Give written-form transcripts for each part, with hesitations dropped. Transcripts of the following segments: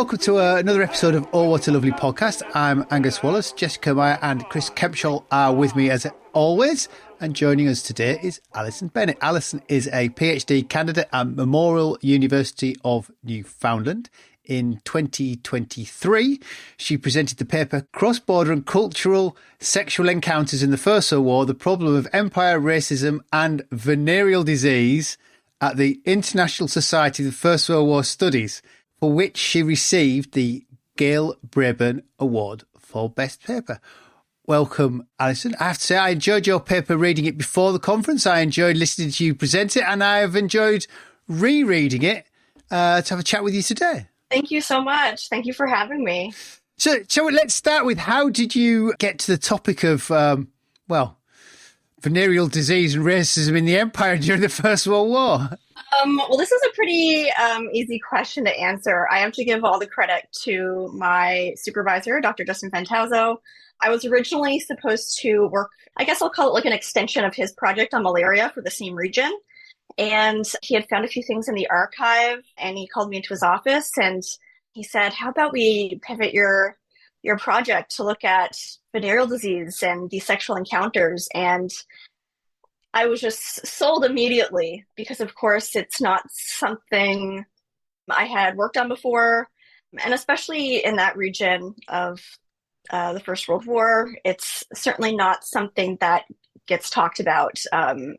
welcome to another episode of Oh What a Lovely Podcast. I'm Angus Wallace. Jessica Meyer and Chris Kempshall are with me as always. And joining us today is Allison Bennett. Allison is a PhD candidate at Memorial University of Newfoundland. In 2023, she presented the paper Cross-Border and Cultural Sexual Encounters in the First World War, the Problem of Empire, Racism and Venereal Disease at the International Society of First World War Studies, for which she received the Gail Braybon Award for Best Paper. Welcome, Alison. I have to say, I enjoyed your paper reading it before the conference. I enjoyed listening to you present it, and I have enjoyed rereading it to have a chat with you today. Thank you so much. Thank you for having me. So let's start with, how did you get to the topic of, venereal disease and racism in the Empire during the First World War? Well, this is a pretty easy question to answer. I have to give all the credit to my supervisor, Dr. Justin Fantauzo. I was originally supposed to work, I guess I'll call it like an extension of his project on malaria for the same region. And he had found a few things in the archive, and he called me into his office and he said, how about we pivot your project to look at venereal disease and these sexual encounters? And I was just sold immediately because, of course, it's not something I had worked on before. And especially in that region of the First World War, it's certainly not something that gets talked about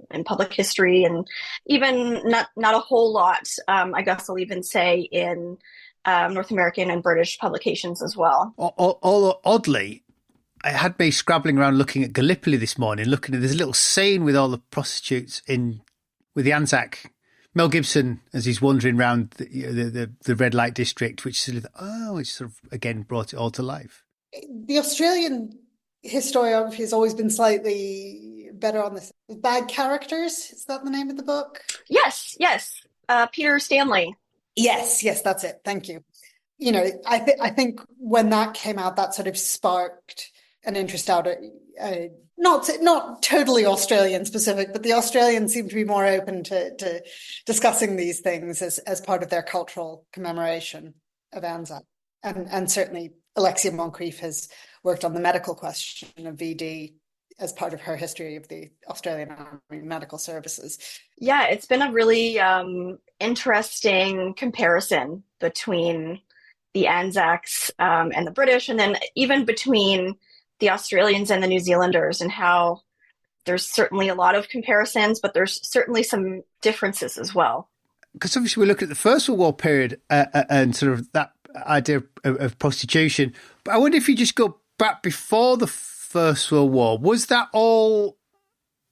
in public history, and even not a whole lot, I guess I'll even say, in North American and British publications as well. Although, oddly, it had me scrabbling around looking at Gallipoli this morning, looking at this little scene with all the prostitutes with the Anzac. Mel Gibson, as he's wandering around the red light district, which sort of again brought it all to life. The Australian historiography has always been slightly better on this. Bad Characters, is that the name of the book? Yes. Peter Stanley. Yes, that's it. Thank you. You know, I think when that came out, that sort of sparked an interest out of, not totally Australian specific, but the Australians seem to be more open to discussing these things as part of their cultural commemoration of Anzac. And certainly Alexia Moncrieff has worked on the medical question of VD as part of her history of the Australian Army Medical Services. Yeah, it's been a really interesting comparison between the Anzacs and the British, and then even between the Australians and the New Zealanders, and how there's certainly a lot of comparisons, but there's certainly some differences as well. Because obviously we look at the First World War period and sort of that idea of prostitution, but I wonder if you just go back before the First World War, was that all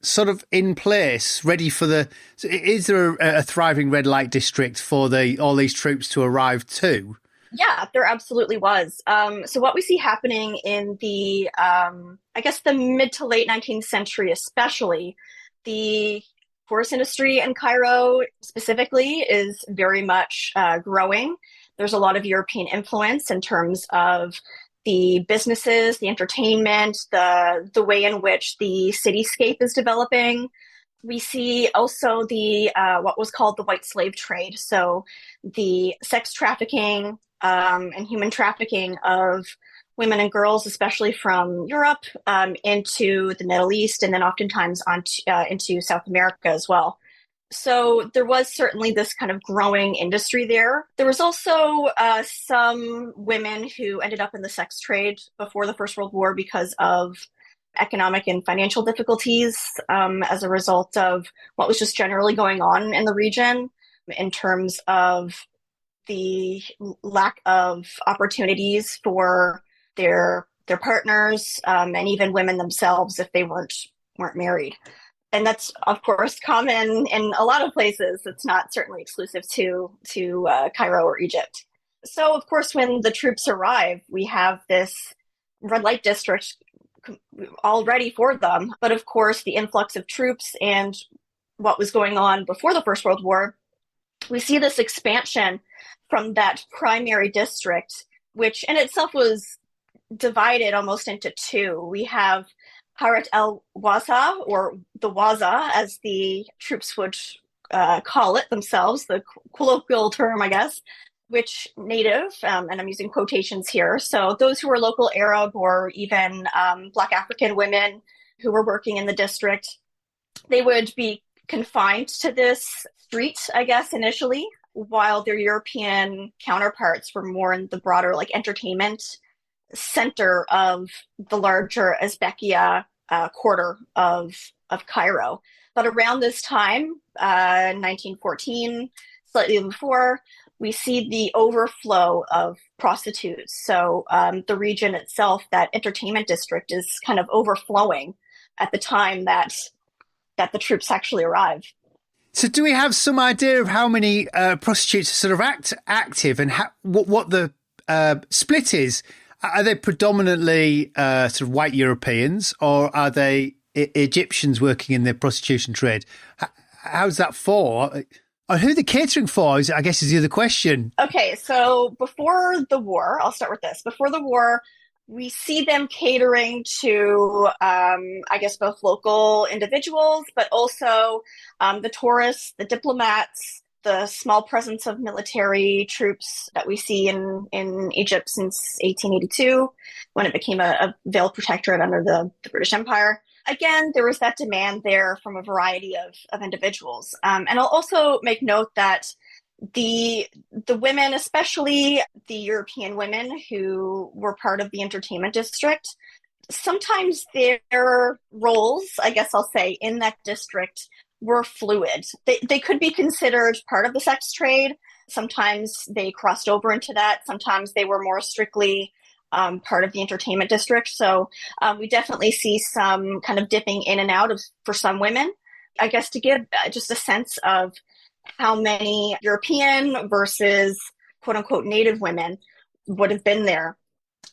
sort of in place, ready for is there a thriving red light district for all these troops to arrive to? Yeah, there absolutely was. So what we see happening in the, I guess the mid to late 19th century, especially, the tourist industry in Cairo specifically is very much growing. There's a lot of European influence in terms of the businesses, the entertainment, the way in which the cityscape is developing. We see also the what was called the white slave trade. So the sex trafficking and human trafficking of women and girls, especially from Europe into the Middle East, and then oftentimes into South America as well. So there was certainly this kind of growing industry there. There was also some women who ended up in the sex trade before the First World War because of economic and financial difficulties as a result of what was just generally going on in the region in terms of the lack of opportunities for their partners and even women themselves if they weren't married. And that's, of course, common in a lot of places. It's not certainly exclusive to Cairo or Egypt. So, of course, when the troops arrive, we have this red light district all ready for them. But, of course, the influx of troops and what was going on before the First World War, we see this expansion from that primary district, which in itself was divided almost into two. We have Harat al-Waza, or the Waza, as the troops would call it themselves, the colloquial term, I guess, which native, and I'm using quotations here, so those who were local Arab or even Black African women who were working in the district, they would be confined to this street, I guess, initially, while their European counterparts were more in the broader like entertainment center of the larger Uzbekia quarter of Cairo. But around this time, 1914, slightly before, we see the overflow of prostitutes. So the region itself, that entertainment district, is kind of overflowing at the time that the troops actually arrive. So do we have some idea of how many prostitutes are sort of active and what the split is? Are they predominantly sort of white Europeans, or are they Egyptians working in the prostitution trade? How's that for? Or who they're catering for, I guess, is the other question. Okay, so before the war, I'll start with this. Before the war, we see them catering to, I guess, both local individuals, but also the tourists, the diplomats, the small presence of military troops that we see in Egypt since 1882, when it became a veiled protectorate under the British Empire. Again, there was that demand there from a variety of individuals. And I'll also make note that the women, especially the European women who were part of the entertainment district, sometimes their roles, I guess I'll say, in that district were fluid. They could be considered part of the sex trade. Sometimes they crossed over into that. Sometimes they were more strictly part of the entertainment district. So we definitely see some kind of dipping in and out for some women. I guess to give just a sense of how many European versus quote unquote native women would have been there.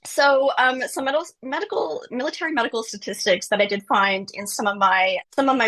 So some military medical statistics that I did find in some of my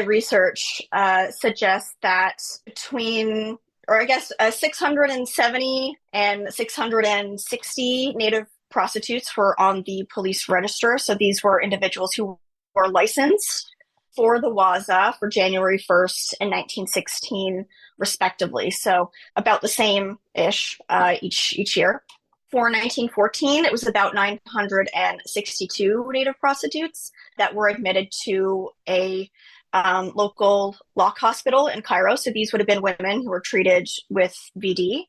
research suggest that between, or I guess 670 and 660 native prostitutes were on the police register. So these were individuals who were licensed for the Waza for January 1st and 1916, respectively. So about the same-ish each year. For 1914, it was about 962 native prostitutes that were admitted to a local lock hospital in Cairo. So these would have been women who were treated with VD.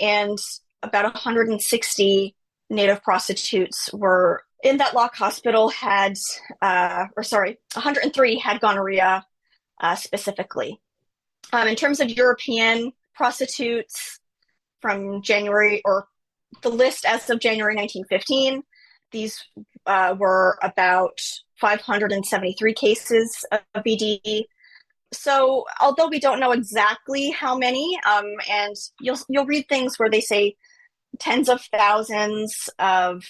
And about 160 native prostitutes were in that lock hospital 103 had gonorrhea specifically. In terms of European prostitutes from January, or the list as of January 1915, these were about 573 cases of BD. So although we don't know exactly how many, and you'll read things where they say tens of thousands of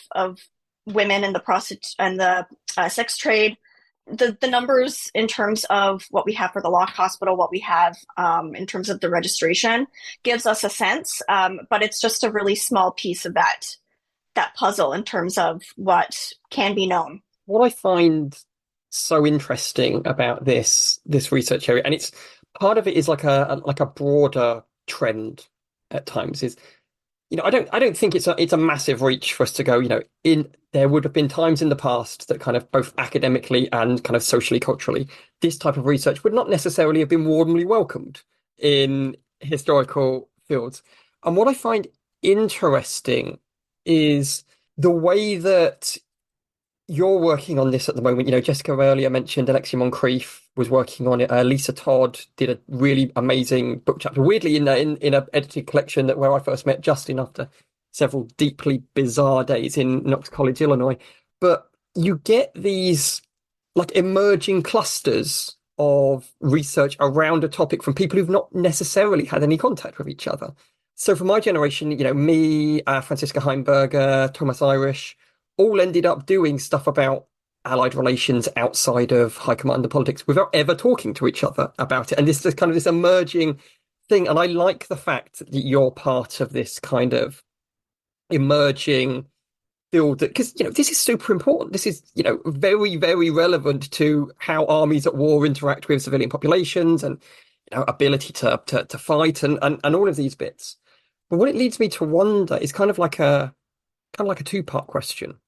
women in the sex trade, the numbers in terms of what we have for the lock hospital, what we have in terms of the registration, gives us a sense, but it's just a really small piece of that puzzle in terms of what can be known. What I find so interesting about this research area, and it's part of it is like a broader trend at times, is, you know, I don't think it's a massive reach for us to go, you know, there would have been times in the past that kind of both academically and kind of socially, culturally, this type of research would not necessarily have been warmly welcomed in historical fields. And what I find interesting is the way that you're working on this at the moment. You know, Jessica earlier mentioned Alexia Moncrieff was working on it. Lisa Todd did a really amazing book chapter, weirdly in an edited collection where I first met Justin after several deeply bizarre days in Knox College, Illinois. But you get these like emerging clusters of research around a topic from people who've not necessarily had any contact with each other. So for my generation, you know, me, Franziska Heimberger, Thomas Irish, all ended up doing stuff about Allied relations outside of high command and politics without ever talking to each other about it. And this is kind of this emerging thing. And I like the fact that you're part of this kind of emerging field, because, you know, this is super important. This is, you know, very, very relevant to how armies at war interact with civilian populations and, you know, ability to fight and all of these bits. But what it leads me to wonder is kind of like a two-part question.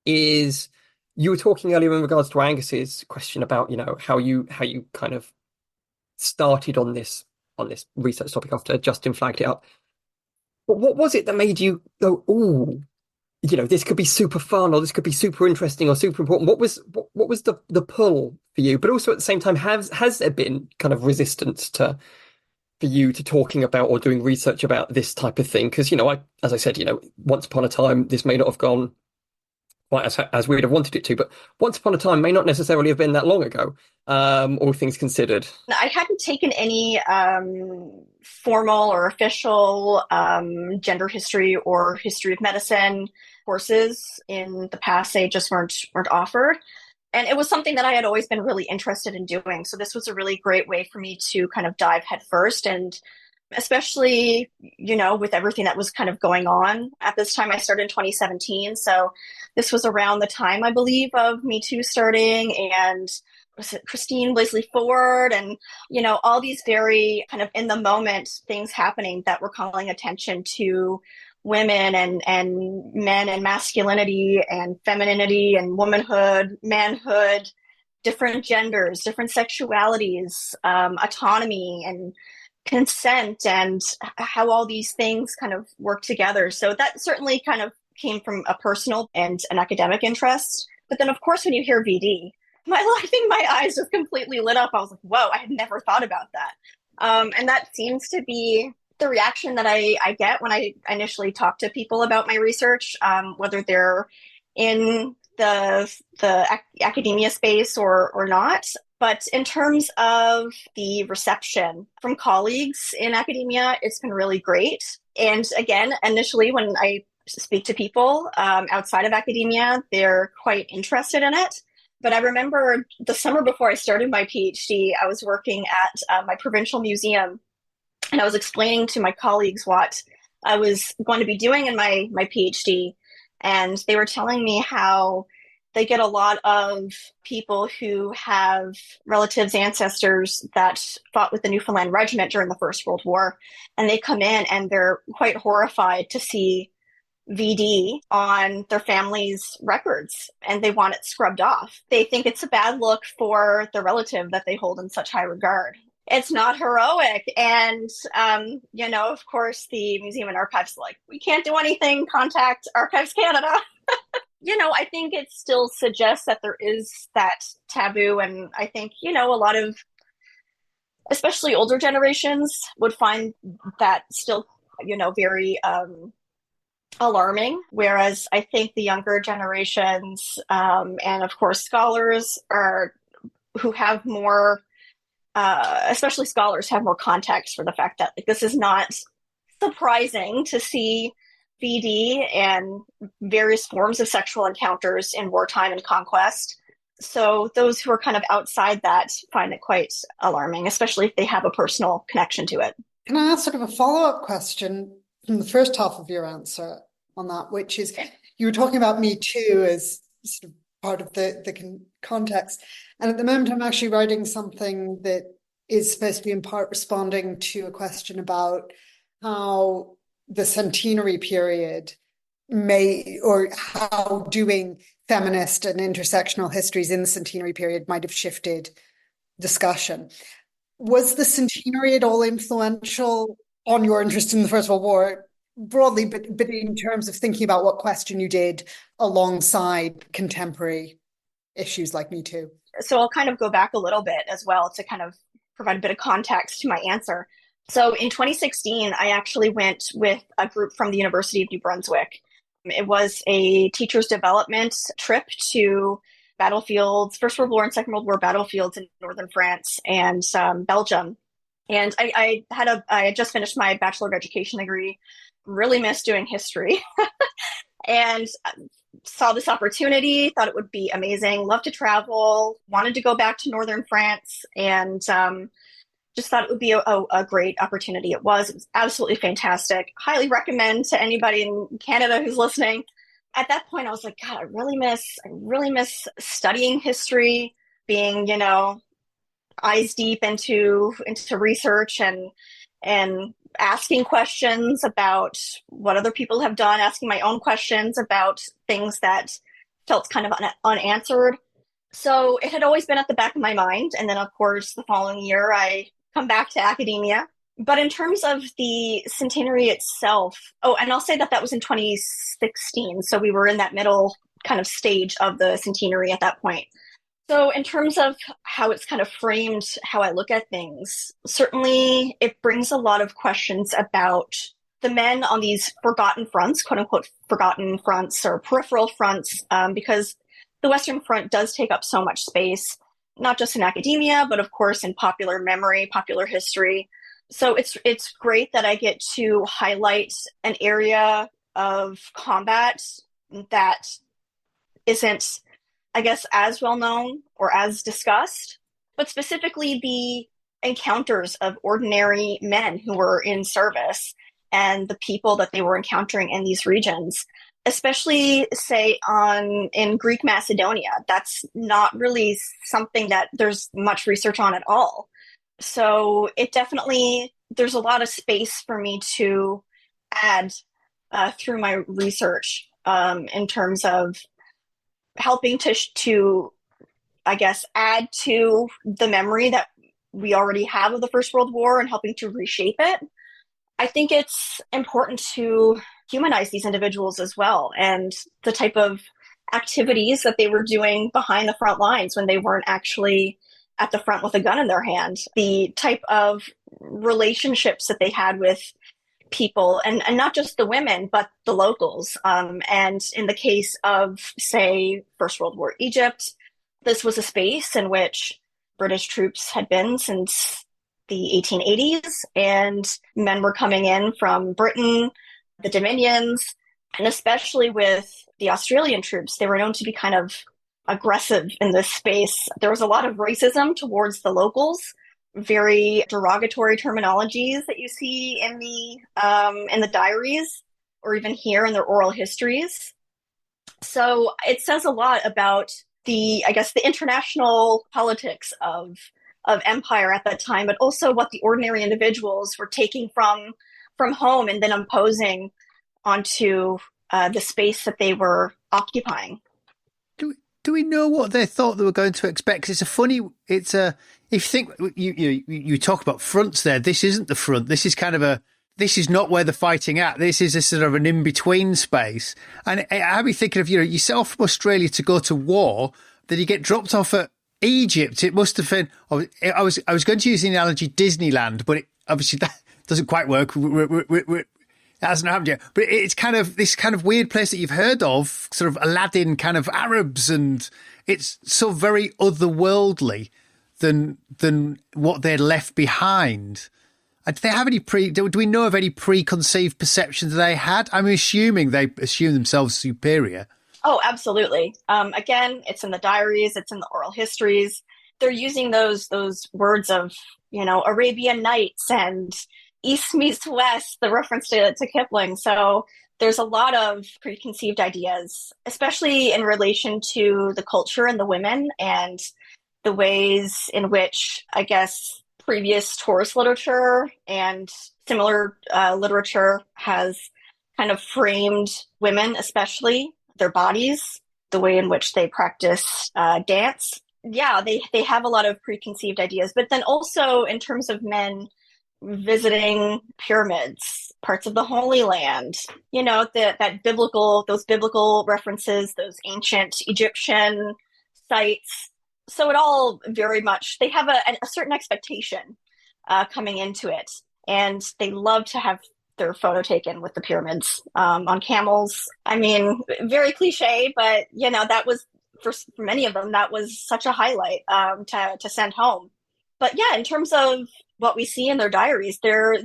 Is you were talking earlier in regards to Angus's question about, how you kind of started on this research topic after Justin flagged it up. But what was it that made you go, "Ooh, this could be super fun, or this could be super interesting, or super important"? What was the pull for you? But also at the same time, has there been kind of resistance for you to talking about or doing research about this type of thing? Because as I said, once upon a time this may not have gone quite as we would have wanted it to, but once upon a time may not necessarily have been that long ago, all things considered. I hadn't taken any formal or official gender history or history of medicine courses in the past. They just weren't offered. And it was something that I had always been really interested in doing. So this was a really great way for me to kind of dive headfirst, and especially, with everything that was kind of going on at this time. I started in 2017. So this was around the time, I believe, of Me Too starting, and was it Christine Blasey Ford, and, all these very kind of in the moment things happening that were calling attention to women and men and masculinity and femininity and womanhood, manhood, different genders, different sexualities, autonomy and consent, and how all these things kind of work together. So that certainly kind of came from a personal and an academic interest. But then, of course, when you hear VD, I think my eyes just completely lit up. I was like, whoa, I had never thought about that. And that seems to be the reaction that I get when I initially talk to people about my research, whether they're in the academia space or not. But in terms of the reception from colleagues in academia, it's been really great. And again, initially when I speak to people outside of academia, they're quite interested in it. But I remember the summer before I started my PhD, I was working at my provincial museum, and I was explaining to my colleagues what I was going to be doing in my PhD. And they were telling me how they get a lot of people who have relatives, ancestors that fought with the Newfoundland Regiment during the First World War. And they come in and they're quite horrified to see VD on their family's records, and they want it scrubbed off. They think it's a bad look for the relative that they hold in such high regard. It's not heroic. And, of course, the Museum and Archives are like, we can't do anything, contact Archives Canada. I think it still suggests that there is that taboo. And I think, a lot of, especially older generations, would find that still, very alarming. Whereas I think the younger generations, and of course scholars who have more, especially scholars, have more context for the fact that this is not surprising to see VD and various forms of sexual encounters in wartime and conquest. So those who are kind of outside that find it quite alarming, especially if they have a personal connection to it. Can I ask sort of a follow-up question from the first half of your answer on that, which is, you were talking about Me Too as sort of part of the context. And at the moment, I'm actually writing something that is supposed to be in part responding to a question about how the centenary period or how doing feminist and intersectional histories in the centenary period might have shifted discussion. Was the centenary at all influential on your interest in the First World War broadly, but in terms of thinking about what question you did alongside contemporary issues like Me Too? So I'll kind of go back a little bit as well to kind of provide a bit of context to my answer. So in 2016, I actually went with a group from the University of New Brunswick. It was a teacher's development trip to battlefields, First World War and Second World War battlefields in northern France and Belgium. And I had just finished my Bachelor of Education degree, really missed doing history, and saw this opportunity, thought it would be amazing, loved to travel, wanted to go back to northern France, and just thought it would be a great opportunity. It was absolutely fantastic. Highly recommend to anybody in Canada who's listening. At that point, I was like, God, I really miss studying history, being, eyes deep into research and asking questions about what other people have done, asking my own questions about things that felt kind of unanswered. So it had always been at the back of my mind. And then, of course, the following year, I come back to academia. But in terms of the centenary itself, and I'll say that that was in 2016. So we were in that middle kind of stage of the centenary at that point. So in terms of how it's kind of framed, how I look at things, certainly it brings a lot of questions about the men on these forgotten fronts, quote unquote, forgotten fronts or peripheral fronts, because the Western Front does take up so much space, not just in academia, but of course in popular memory, popular history. So it's great that I get to highlight an area of combat that isn't, I guess, as well known or as discussed, but specifically the encounters of ordinary men who were in service and the people that they were encountering in these regions, especially say in Greek Macedonia. That's not really something that there's much research on at all. So it definitely, there's a lot of space for me to add through my research in terms of helping to, I guess, add to the memory that we already have of the First World War and helping to reshape it. I think it's important to humanize these individuals as well, and the type of activities that they were doing behind the front lines when they weren't actually at the front with a gun in their hand, the type of relationships that they had with people, and not just the women, but the locals. And in the case of, say, First World War Egypt, this was a space in which British troops had been since the 1880s, and men were coming in from Britain, the Dominions, and especially with the Australian troops, they were known to be kind of aggressive in this space. There was a lot of racism towards the locals, very derogatory terminologies that you see in the diaries or even here in their oral histories. So it says a lot about the international politics of empire at that time, but also what the ordinary individuals were taking from home and then imposing onto the space that they were occupying. Do we know what they thought they were going to expect? Because if you think, you talk about fronts there, this isn't the front. This is this is not where they're fighting at. This is a sort of an in-between space. And I'd be thinking of, yourself from Australia to go to war, that you get dropped off at Egypt. It must have been, I was going to use the analogy Disneyland, but obviously that doesn't quite work. It hasn't happened yet, but it's kind of this kind of weird place that you've heard of, sort of Aladdin kind of Arabs, and it's so very otherworldly than what they'd left behind. Do they have any do we know of any preconceived perceptions they had? I'm assuming they assume themselves superior. Oh, absolutely. Again, it's in the diaries, it's in the oral histories. They're using those words of, Arabian Nights and East meets West, the reference to Kipling. So there's a lot of preconceived ideas, especially in relation to the culture and the women and the ways in which, I guess, previous tourist literature and similar literature has kind of framed women, especially their bodies, the way in which they practice dance. Yeah, they have a lot of preconceived ideas. But then also in terms of men visiting pyramids, parts of the Holy Land, those biblical references, those ancient Egyptian sites. So it all very much, they have a certain expectation coming into it. And they love to have their photo taken with the pyramids on camels. I mean, very cliche, but, that was, for many of them, that was such a highlight to send home. But yeah, in terms of what we see in their diaries, there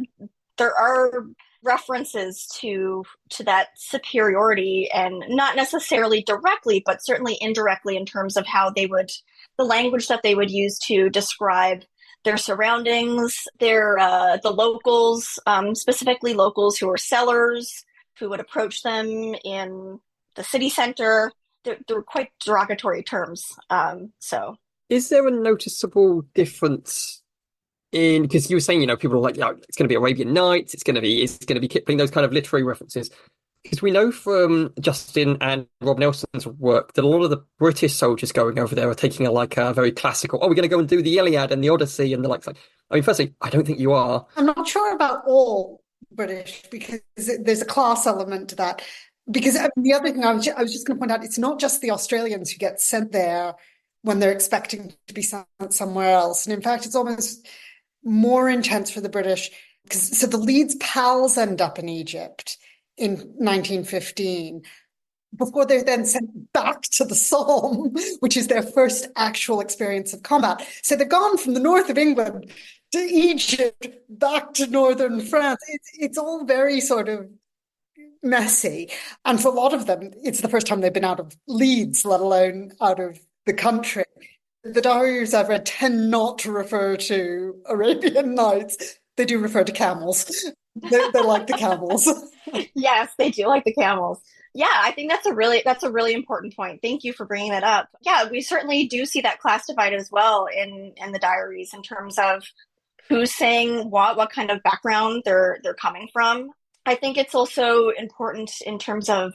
are references to that superiority, and not necessarily directly, but certainly indirectly in terms of how the language that they would use to describe their surroundings, the locals, specifically locals who were sellers, who would approach them in the city center. They were quite derogatory terms. So, is there a noticeable difference because you were saying, people are like, it's going to be Arabian Nights, it's going to be Kipling, those kind of literary references. Because we know from Justin and Rob Nelson's work that a lot of the British soldiers going over there are taking a very classical, we're going to go and do the Iliad and the Odyssey and the like. I mean, firstly, I don't think you are. I'm not sure about all British, because there's a class element to that. Because the other thing I was just going to point out, it's not just the Australians who get sent there when they're expecting to be sent somewhere else. And in fact, it's almost more intense for the British. So the Leeds pals end up in Egypt in 1915 before they're then sent back to the Somme, which is their first actual experience of combat. So they're gone from the north of England to Egypt, back to northern France. It's all very sort of messy. And for a lot of them, it's the first time they've been out of Leeds, let alone out of the country. The diaries I've read tend not to refer to Arabian Nights. They do refer to camels. They like the camels. Yes, they do like the camels. Yeah, I think that's a really important point. Thank you for bringing that up. Yeah, we certainly do see that class divide as well in the diaries in terms of who's saying what kind of background they're coming from. I think it's also important in terms of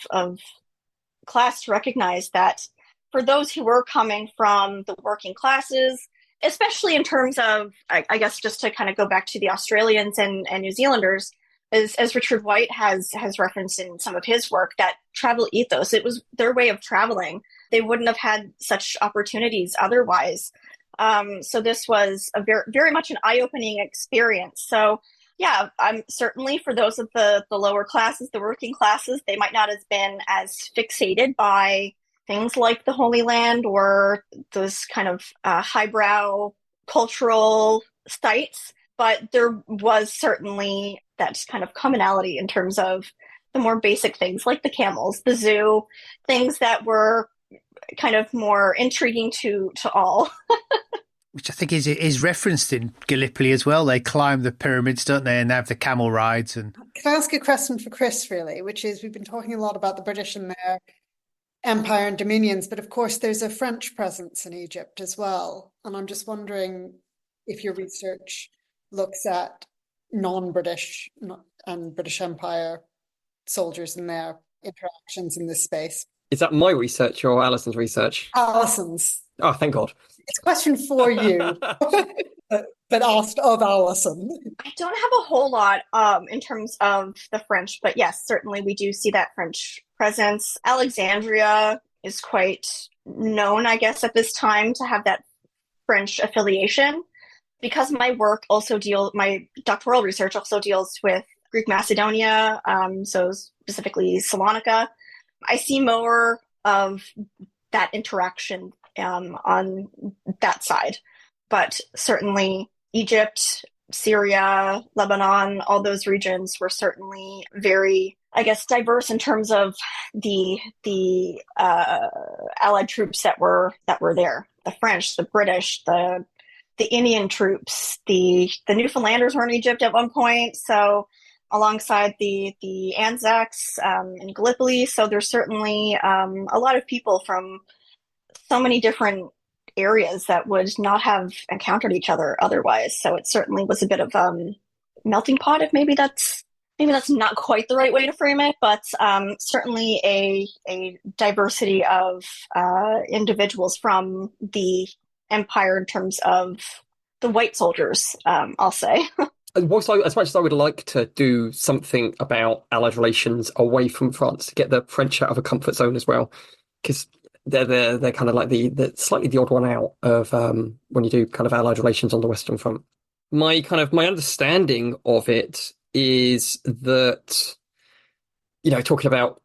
class to recognize that for those who were coming from the working classes, especially in terms of, I guess, just to kind of go back to the Australians and New Zealanders, as Richard White has referenced in some of his work, that travel ethos, it was their way of traveling. They wouldn't have had such opportunities otherwise. So this was a very, very much an eye-opening experience. So yeah, certainly for those of the lower classes, the working classes, they might not have been as fixated by things like the Holy Land or those kind of highbrow cultural sites, but there was certainly that kind of commonality in terms of the more basic things like the camels, the zoo, things that were kind of more intriguing to all. Which I think is referenced in Gallipoli as well. They climb the pyramids, don't they? And they have the camel rides. And can I ask a question for Chris, really, which is, we've been talking a lot about the British and their empire and dominions, but of course there's a French presence in Egypt as well. And I'm just wondering if your research looks at non-British and British Empire soldiers and their interactions in this space. Is that my research or Alison's research? Alison's. Oh, thank God. It's a question for you, but asked of Allison. I don't have a whole lot in terms of the French, but yes, certainly we do see that French presence. Alexandria is quite known, I guess, at this time to have that French affiliation. Because my doctoral research also deals with Greek Macedonia, so specifically Salonika, I see more of that interaction on that side. But certainly Egypt, Syria, Lebanon, all those regions were certainly very, I guess, diverse in terms of the Allied troops that were there. The French, the British, the Indian troops, the Newfoundlanders were in Egypt at one point, so alongside the Anzacs in Gallipoli. So there's certainly a lot of people from so many different areas that would not have encountered each other otherwise. So it certainly was a bit of melting pot, if maybe that's not quite the right way to frame it, but certainly a diversity of individuals from the empire in terms of the white soldiers, I'll say. As much as I would like to do something about Allied relations away from France to get the French out of a comfort zone as well, because they're kind of like the slightly the odd one out of when you do kind of Allied relations on the Western Front. My understanding of it is that, talking about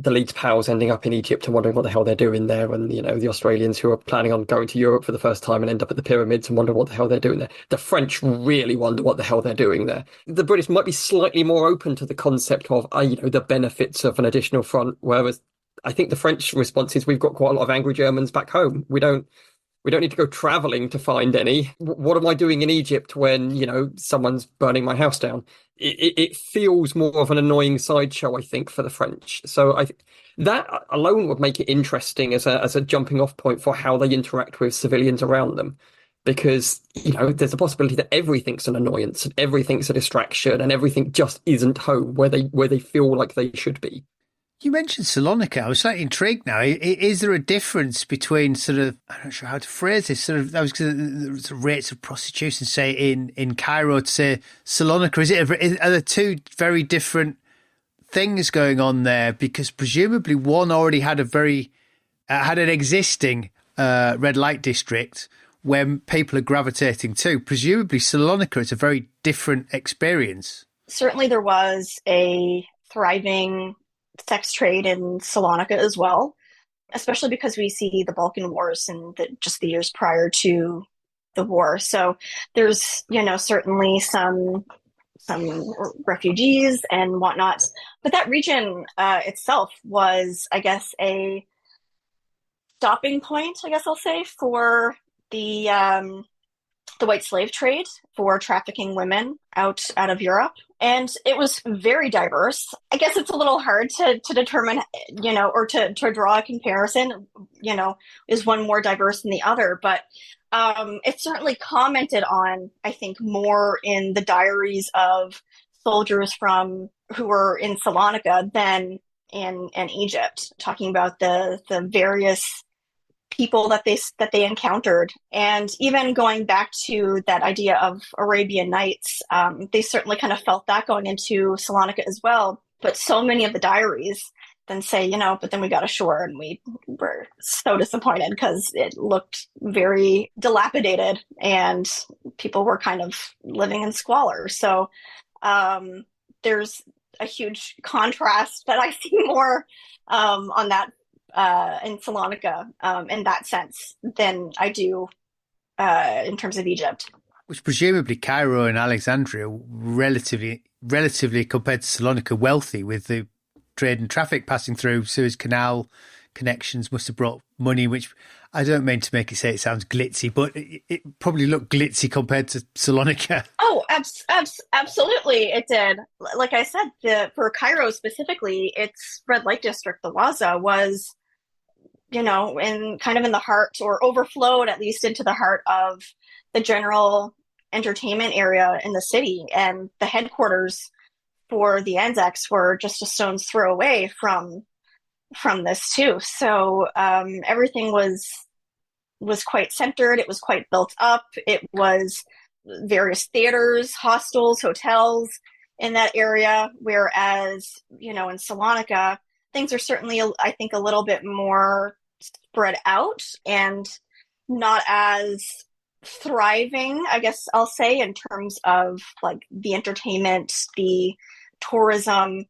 the Leeds pals ending up in Egypt and wondering what the hell they're doing there, and the Australians who are planning on going to Europe for the first time and end up at the pyramids and wonder what the hell they're doing there. The French really wonder what the hell they're doing there. The British might be slightly more open to the concept of the benefits of an additional front, whereas I think the French response is, we've got quite a lot of angry Germans back home. We don't need to go traveling to find any. What am I doing in Egypt when, someone's burning my house down? It feels more of an annoying sideshow, I think, for the French. So that alone would make it interesting as a jumping off point for how they interact with civilians around them. because, there's a possibility that everything's an annoyance and everything's a distraction and everything just isn't home where they feel like they should be. You mentioned Salonika. I was slightly intrigued now. Is there a difference between sort of, I'm not sure how to phrase this, sort of, that was the rates of prostitution, say, in Cairo to, say, Salonika? Are there two very different things going on there? Because presumably one already had had an existing red light district where people are gravitating to. Presumably Salonika is a very different experience. Certainly there was a thriving sex trade in Salonika as well, especially because we see the Balkan Wars and just the years prior to the war. So there's, certainly some refugees and whatnot. But that region itself was, I guess, a stopping point, I guess I'll say, for the white slave trade, for trafficking women out of Europe. And it was very diverse. I guess it's a little hard to determine, or to draw a comparison, is one more diverse than the other. But it's certainly commented on, I think, more in the diaries of soldiers who were in Salonika than in Egypt, talking about the various people that they encountered. And even going back to that idea of Arabian Nights, they certainly kind of felt that going into Salonika as well. But so many of the diaries then say, but then we got ashore and we were so disappointed because it looked very dilapidated and people were kind of living in squalor. So there's a huge contrast that I see more on that in Salonika in that sense than I do in terms of Egypt. Which presumably Cairo and Alexandria relatively compared to Salonika wealthy, with the trade and traffic passing through Suez Canal connections must have brought money, which I don't mean to make it say it sounds glitzy, but it probably looked glitzy compared to Salonika. Oh, absolutely it did. Like I said, for Cairo specifically, its red light district, the Waza, was, in kind of in the heart, or overflowed at least into the heart of the general entertainment area in the city. And the headquarters for the Anzacs were just a stone's throw away from this too. So everything was quite centered. It was quite built up. It was various theaters, hostels, hotels in that area. Whereas, in Salonika, things are certainly, I think, a little bit more spread out and not as thriving, I guess I'll say, in terms of like the entertainment, the tourism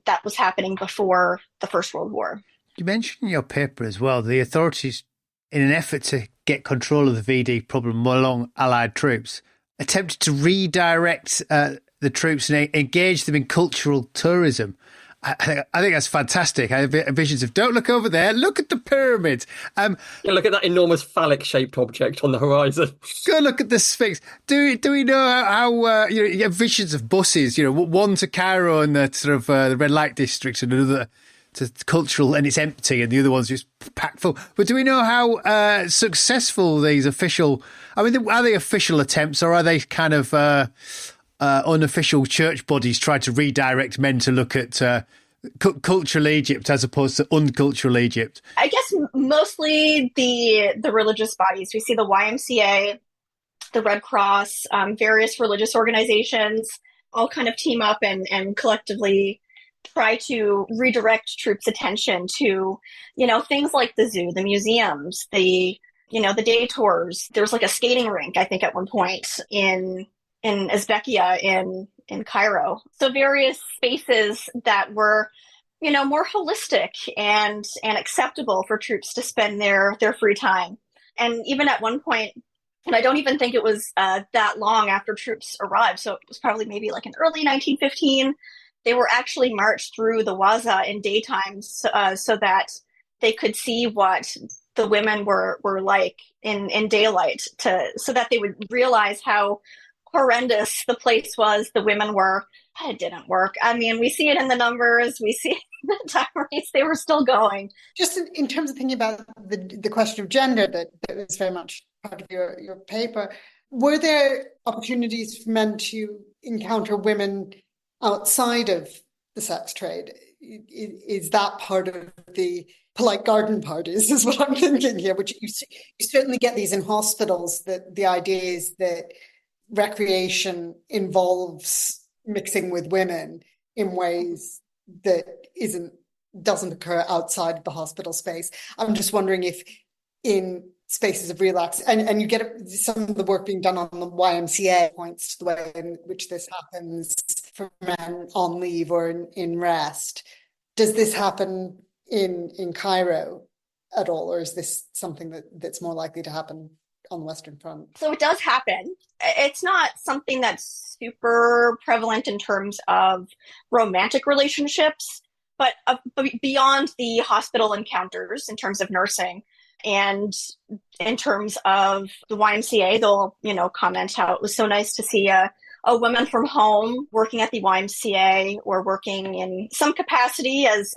that was happening before the First World War. You mentioned in your paper as well, the authorities, in an effort to get control of the VD problem along Allied troops, attempted to redirect the troops and engage them in cultural tourism. I think that's fantastic. I have visions of, don't look over there, look at the pyramids. Look at that enormous phallic-shaped object on the horizon. Go look at the Sphinx. Do we know how you have visions of buses, one to Cairo and the sort of the red light district and another to cultural, and it's empty, and the other one's just packed full. But do we know how successful these official, are they official attempts, or are they kind of unofficial church bodies trying to redirect men to look at cultural Egypt as opposed to uncultural Egypt? I guess mostly the religious bodies. We see the YMCA, the Red Cross, various religious organizations all kind of team up and collectively try to redirect troops' attention to, things like the zoo, the museums, the day tours. There's like a skating rink, I think, at one point in Uzbekia in Cairo. So various spaces that were, more holistic and acceptable for troops to spend their free time. And even at one point, and I don't even think it was that long after troops arrived, so it was probably maybe like in early 1915, they were actually marched through the Waza in daytime so that they could see what the women were like in daylight, so that they would realize how horrendous the place was, the women were, it didn't work. I mean, we see it in the numbers, we see the diaries, they were still going. Just in terms of thinking about the question of gender that is very much part of your paper, were there opportunities for men to encounter women outside of the sex trade? Is that part of the polite garden parties, is what I'm thinking here, which you certainly get these in hospitals, that the idea is that recreation involves mixing with women in ways that doesn't occur outside the hospital space. I'm just wondering if in spaces of relax, and you get some of the work being done on the YMCA points to the way in which this happens for men on leave or in rest. Does this happen in Cairo at all, or is this something that's more likely to happen on the Western Front? So it does happen. It's not something that's super prevalent in terms of romantic relationships, but beyond the hospital encounters in terms of nursing. And in terms of the YMCA, they'll, comment how it was so nice to see a woman from home working at the YMCA or working in some capacity as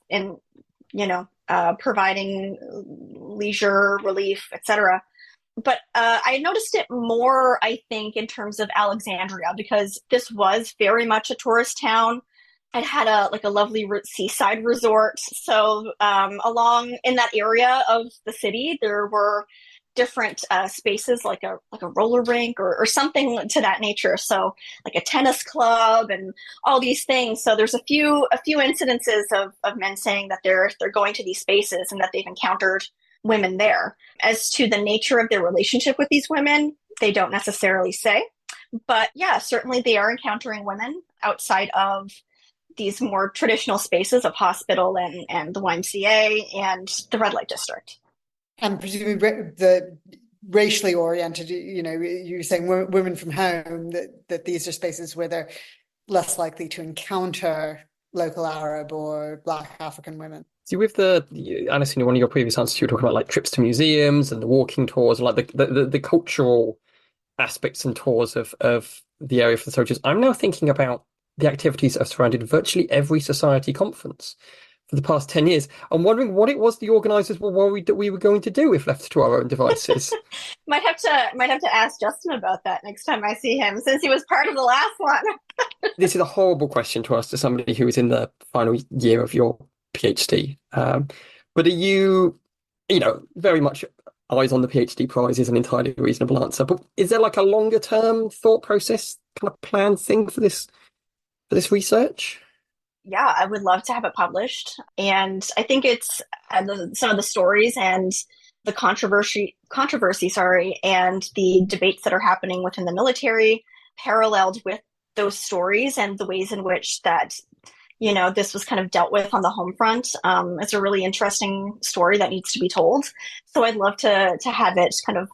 in, providing leisure relief, etc. But I noticed it more, I think, in terms of Alexandria, because this was very much a tourist town. It had a lovely seaside resort. So along in that area of the city, there were different spaces like a roller rink or something to that nature. So like a tennis club and all these things. So there's a few incidences of men saying that they're going to these spaces and that they've encountered women there. As to the nature of their relationship with these women, they don't necessarily say. But yeah, certainly they are encountering women outside of these more traditional spaces of hospital and the YMCA and the red light district. And presumably the racially oriented, you're saying women from home, that these are spaces where they're less likely to encounter local Arab or Black African women. See, with Alison, in one of your previous answers, you were talking about like trips to museums and the walking tours, like the cultural aspects and tours of the area for the soldiers. I'm now thinking about the activities that have surrounded virtually every society conference for the past 10 years. I'm wondering what it was the organisers were worried that we were going to do if left to our own devices. might have to ask Justin about that next time I see him, since he was part of the last one. This is a horrible question to ask to somebody who is in the final year of your PhD. But are you, very much eyes on the PhD prize is an entirely reasonable answer. But is there like a longer term thought process kind of planned thing for this research? Yeah, I would love to have it published. And I think it's some of the stories and the controversy, and the debates that are happening within the military paralleled with those stories and the ways in which that, this was kind of dealt with on the home front. It's a really interesting story that needs to be told. So I'd love to have it kind of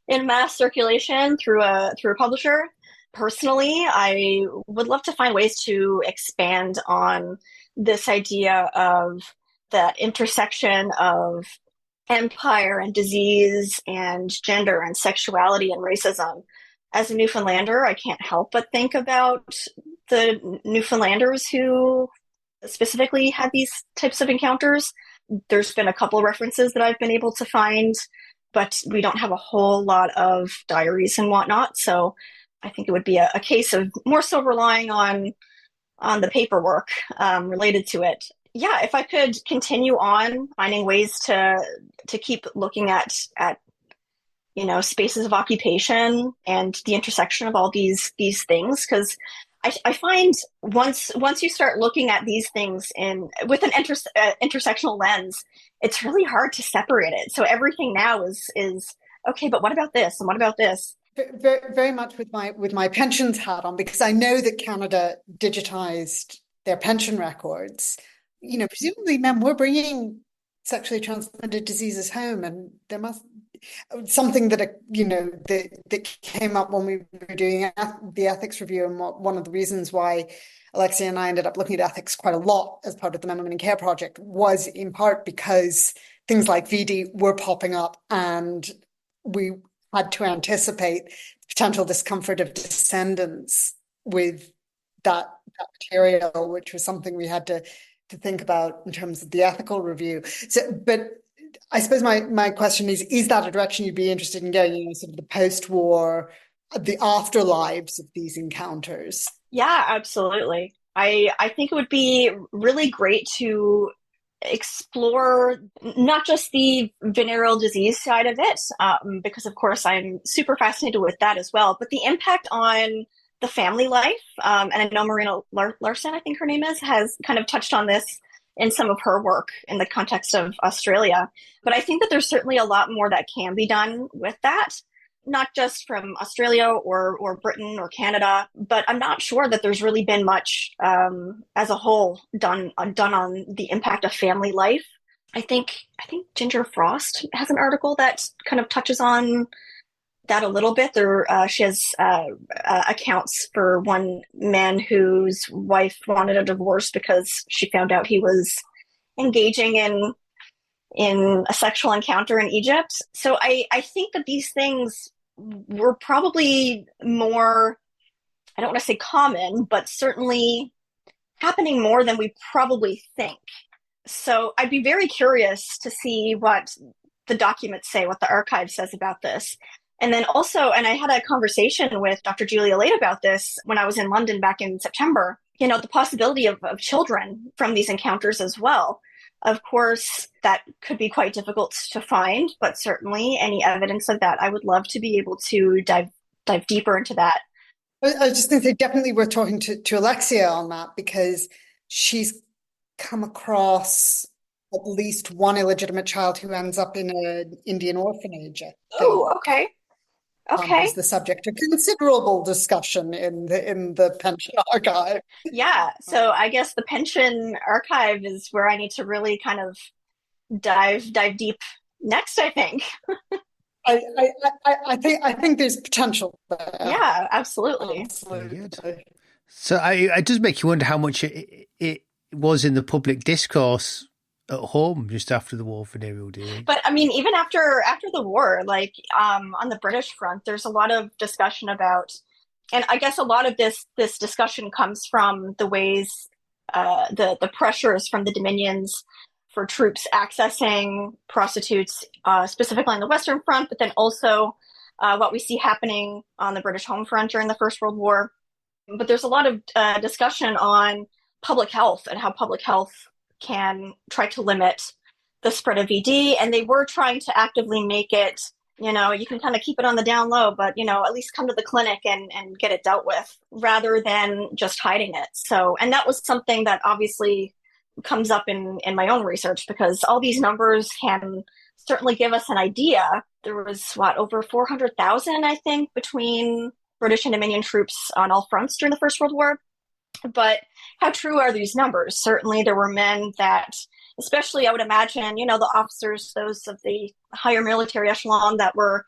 in mass circulation through a publisher. Personally, I would love to find ways to expand on this idea of the intersection of empire and disease and gender and sexuality and racism. As a Newfoundlander, I can't help but think about the Newfoundlanders who specifically had these types of encounters. There's been a couple references that I've been able to find, but we don't have a whole lot of diaries and whatnot. So I think it would be a case of more so relying on the paperwork related to it. Yeah, if I could continue on finding ways to keep looking at spaces of occupation and the intersection of all these things, because I find once you start looking at these things with an intersectional lens, it's really hard to separate it. So everything now is okay, but what about this and what about this? Very, very much with my pensions hat on, because I know that Canada digitized their pension records. Presumably men were bringing sexually transmitted diseases home, and there must something that that came up when we were doing the ethics review, and one of the reasons why Alexia and I ended up looking at ethics quite a lot as part of the Men, Women in Care project was in part because things like VD were popping up, and we had to anticipate potential discomfort of descendants with that material, which was something we had to think about in terms of the ethical review. So, but I suppose my question is that a direction you'd be interested in going, sort of the post-war, the afterlives of these encounters? Yeah, absolutely. I think it would be really great to explore not just the venereal disease side of it, because of course I'm super fascinated with that as well, but the impact on the family life. And I know Marina Larson, I think her name is, has kind of touched on this in some of her work in the context of Australia. But I think that there's certainly a lot more that can be done with that, not just from Australia or Britain or Canada, but I'm not sure that there's really been much as a whole done on the impact of family life. I think Ginger Frost has an article that kind of touches on that a little bit. She has accounts for one man whose wife wanted a divorce because she found out he was engaging in a sexual encounter in Egypt. So I think that these things were probably more, I don't want to say common, but certainly happening more than we probably think. So I'd be very curious to see what the documents say, what the archive says about this. And then also, and I had a conversation with Dr. Julia Late about this when I was in London back in September, the possibility of children from these encounters as well. Of course, that could be quite difficult to find, but certainly any evidence of that, I would love to be able to dive deeper into that. I just think they definitely were talking to Alexia on that, because she's come across at least one illegitimate child who ends up in an Indian orphanage. Oh, okay. Okay. Is the subject of considerable discussion in the pension archive. Yeah, so I guess the pension archive is where I need to really kind of dive deep next, I think. I think there's potential there. Yeah, absolutely. Very good. So it does make you wonder how much it was in the public discourse at home just after the war, venereal disease. But I mean, even after the war, like on the British front, there's a lot of discussion about, and I guess a lot of this discussion comes from the ways the pressures from the Dominions for troops accessing prostitutes, specifically on the Western Front, but then also what we see happening on the British home front during the First World War. But there's a lot of discussion on public health and how public health can try to limit the spread of VD, and they were trying to actively make it, you can kind of keep it on the down low, but, at least come to the clinic and get it dealt with rather than just hiding it. So, and that was something that obviously comes up in my own research, because all these numbers can certainly give us an idea. There was, over 400,000, I think, between British and Dominion troops on all fronts during the First World War. But how true are these numbers? Certainly there were men that, especially I would imagine, the officers, those of the higher military echelon that were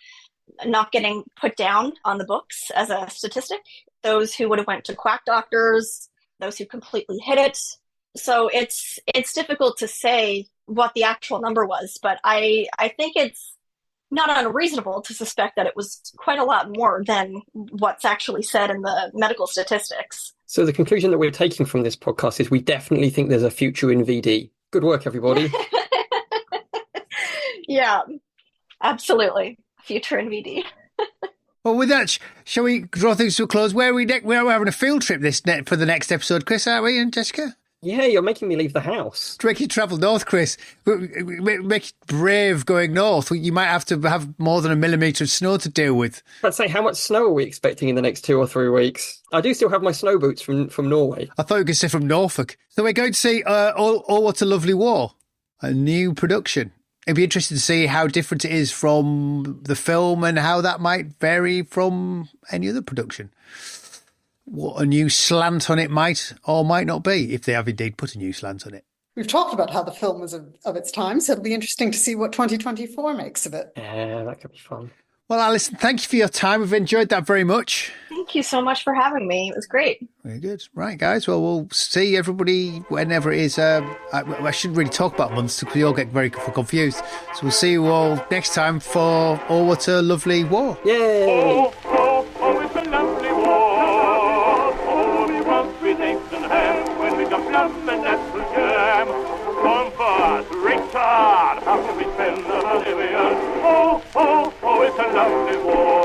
not getting put down on the books as a statistic, those who would have went to quack doctors, those who completely hid it. So it's difficult to say what the actual number was, but I think it's not unreasonable to suspect that it was quite a lot more than what's actually said in the medical statistics. So the conclusion that we're taking from this podcast is we definitely think there's a future in VD. Good work, everybody. Yeah, absolutely. Future in VD. Well, with that, shall we draw things to a close? We're having a field trip for the next episode, Chris, aren't we, and Jessica? Yeah, you're making me leave the house. To make you travel north, Chris. Make you brave going north. You might have to have more than 1 millimetre of snow to deal with. I'd say, how much snow are we expecting in the next 2 or 3 weeks? I do still have my snow boots from Norway. I thought you could say from Norfolk. So we're going to see All What a Lovely War, a new production. It'd be interesting to see how different it is from the film and how that might vary from any other production. What a new slant on it might or might not be, if they have indeed put a new slant on it. We've talked about how the film was of its time, so it'll be interesting to see what 2024 makes of it. Yeah, that could be fun. Well, Alison, thank you for your time. We've enjoyed that very much. Thank you so much for having me. It was great. Very good. Right, guys. Well, we'll see everybody whenever it is. I shouldn't really talk about months because we all get very confused. So we'll see you all next time for Oh, What a Lovely War. Yay! oh, oh, oh, it's a lovely war.